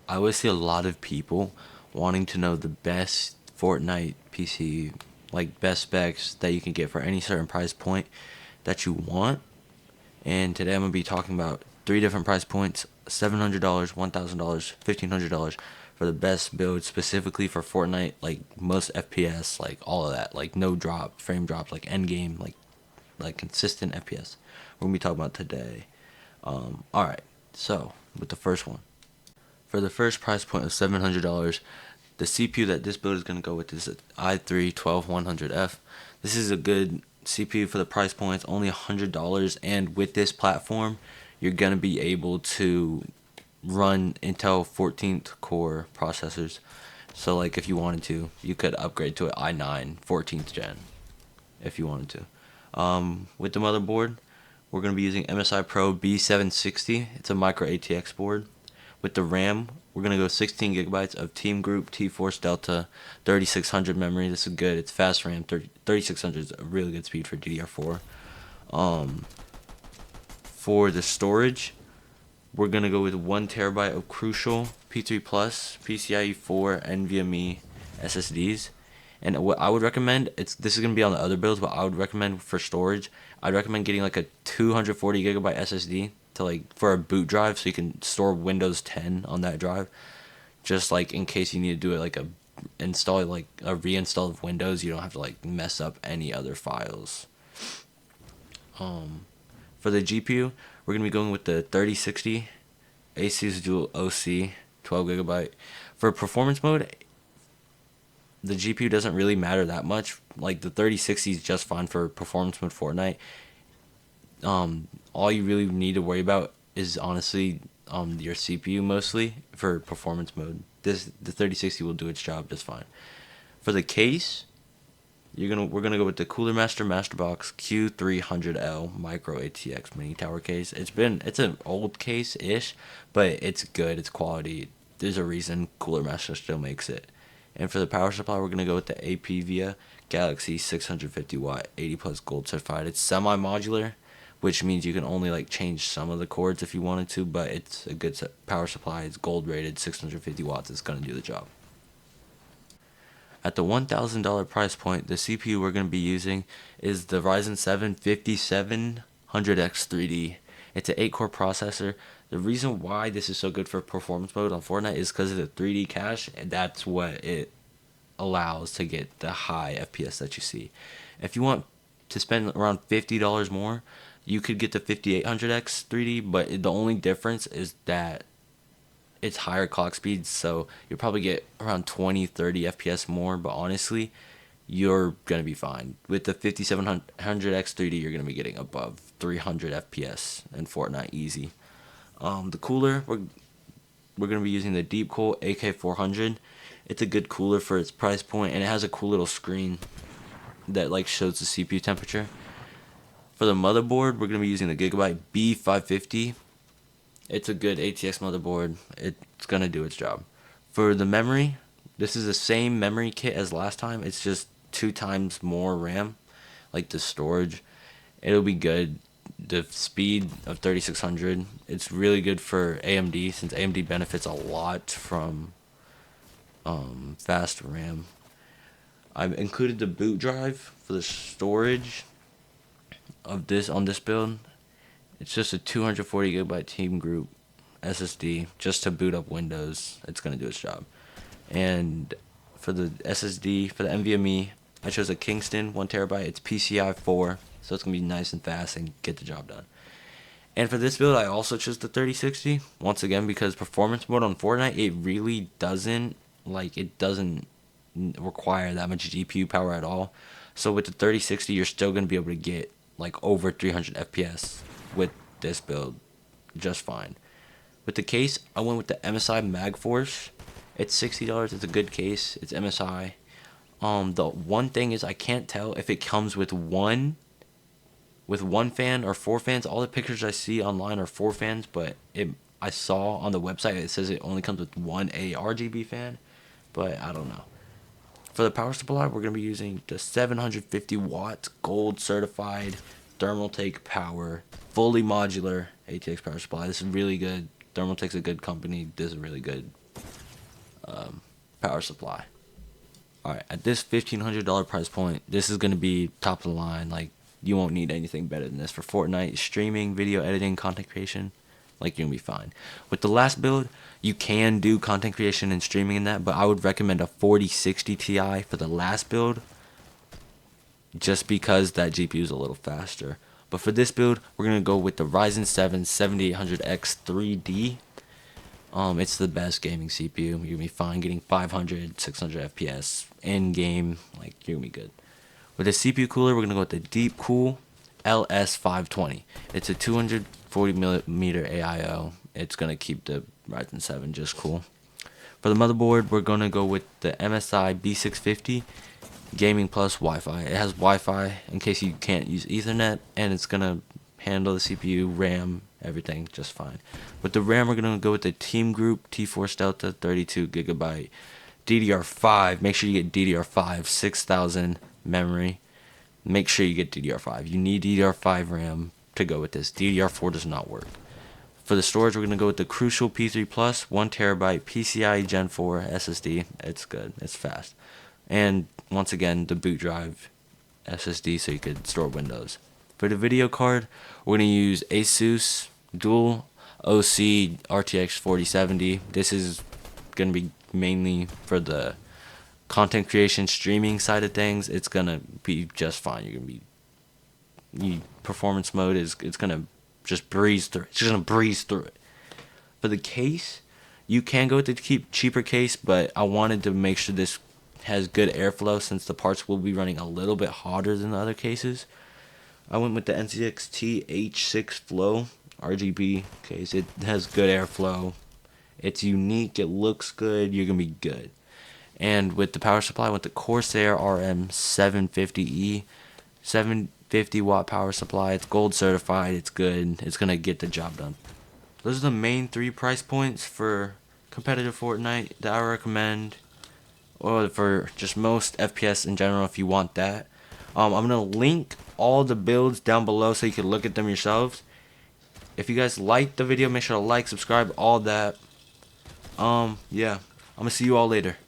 I always see a lot of people wanting to know the best Fortnite PC, like best specs that you can get for any certain price point that you want. And today I'm gonna be talking about three different price points: $700, $1,000, $1,500 for the best build specifically for Fortnite, like most FPS, like all of that, like no drop, frame drops, like end game, like consistent FPS. We're gonna be talking about today. All right. So with the first one. For the first price point of $700, the CPU that this build is going to go with is an i3-12100F. This is a good CPU for the price point. It's only $100, and with this platform, you're going to be able to run Intel 14th core processors. So, like, if you wanted to, you could upgrade to an i9 14th gen if you wanted to. With the motherboard, we're going to be using MSI Pro B760. It's a micro ATX board. With the RAM, we're going to go 16 gigabytes of Team Group T-Force Delta 3600 memory. This is good. It's fast RAM. 3600 is a really good speed for DDR4. For the storage, we're going to go with 1 terabyte of Crucial P3 Plus PCIe 4 NVMe SSDs. And what I would recommend, this is going to be on the other builds, but I would recommend for storage, I'd recommend getting like a 240 gigabyte SSD to like for a boot drive so you can store Windows 10 on that drive. Just like in case you need to do it like a reinstall of Windows, you don't have to like mess up any other files. For the GPU, we're going to be going with the 3060 Asus Dual OC 12 gigabyte. For performance mode, the GPU doesn't really matter that much. Like the 3060 is just fine for performance mode Fortnite. All you really need to worry about is honestly your CPU mostly for performance mode. The 3060 will do its job just fine. For the case, we're gonna go with the Cooler Master Masterbox Q300L Micro ATX Mini Tower case. It's an old case ish, but it's good. It's quality. There's a reason Cooler Master still makes it. And for the power supply, we're gonna go with the APVIA Galaxy 650 watt 80 plus gold certified. It's semi modular, which means you can only like change some of the cords if you wanted to, but it's a good power supply. It's gold rated, 650 watts. It's gonna do the job. At the $1,000 price point, the CPU we're going to be using is the Ryzen 7 5700X 3D. It's an 8-core processor. The reason why this is so good for performance mode on Fortnite is because of the 3D cache, and that's what it allows to get the high FPS that you see. If you want to spend around $50 more, you could get the 5800X 3D, but the only difference is that it's higher clock speeds, so you'll probably get around 20-30 FPS more, but honestly, you're going to be fine. With the 5700X 3D, you're going to be getting above 300 FPS in Fortnite easy. The cooler, we're going to be using the Deepcool AK400. It's a good cooler for its price point, and it has a cool little screen that like shows the CPU temperature. For the motherboard, we're going to be using the Gigabyte B550. It's a good ATX motherboard. It's going to do its job. For the memory, this is the same memory kit as last time. It's just 2 times more RAM, like the storage. It'll be good. The speed of 3600, it's really good for AMD since AMD benefits a lot from fast RAM. I've included the boot drive for the storage of this on this build. It's just a 240 gigabyte Team Group SSD just to boot up Windows. It's going to do its job. And for the SSD, for the NVMe, I chose a Kingston 1 terabyte. It's PCI 4, so it's going to be nice and fast and get the job done. And for this build, I also chose the 3060. Once again, because performance mode on Fortnite, it doesn't require that much GPU power at all. So with the 3060, you're still going to be able to get like over 300 FPS with this build just fine. With the case, I went with the MSI MagForce. It's $60. It's a good case. It's MSI. The one thing is I can't tell if it comes with one fan or 4 fans. All the pictures I see online are 4 fans, but I saw on the website it says it only comes with one ARGB fan, but I don't know. For the power supply, we're going to be using the 750 watt gold certified Thermaltake power, fully modular ATX power supply. This is really good. Thermaltake's a good company. This is really good power supply. Alright, at this $1,500 price point, this is going to be top of the line. Like, you won't need anything better than this for Fortnite streaming, video editing, content creation. Like, you're going to be fine. With the last build, you can do content creation and streaming in that, but I would recommend a 4060 Ti for the last build, just because that GPU is a little faster. But for this build, we're going to go with the Ryzen 7 7800X 3D. It's the best gaming CPU. You're going to be fine getting 500, 600 FPS in game. Like, you're going to be good. With the CPU cooler, we're going to go with the Deepcool LS520. It's a 240mm AIO. It's going to keep the Ryzen 7 just cool. For the motherboard, we're going to go with the MSI B650 Gaming Plus Wi-Fi. It has Wi-Fi in case you can't use Ethernet, and it's going to handle the CPU, RAM, everything just fine. With the RAM, we're going to go with the Team Group T-Force Delta 32GB DDR5. Make sure you get DDR5, 6000 memory. Make sure you get DDR5. You need DDR5 RAM to go with this. DDR4 does not work. For the storage, we're going to go with the Crucial P3 Plus 1TB PCIe Gen 4 SSD. It's good. It's fast. And once again, the boot drive SSD so you could store Windows. For the video card, we're going to use Asus Dual OC RTX 4070. This is going to be mainly for the content creation streaming side of things. It's going to be just fine. You're going to be performance mode is it's going to just breeze through it. It's just going to breeze through it. For the case, you can go with the cheaper case, but I wanted to make sure this has good airflow since the parts will be running a little bit hotter than the other cases. I went with the NCXT H6 Flow RGB case. It has good airflow. It's unique. It looks good. You're going to be good. And with the power supply, I went the Corsair RM750E. 750 watt power supply. It's gold certified. It's good. It's going to get the job done. Those are the main 3 price points for competitive Fortnite that I recommend. Or for just most FPS in general if you want that. I'm going to link all the builds down below so you can look at them yourselves. If you guys liked the video, make sure to like, subscribe, all that. Yeah. I'm going to see you all later.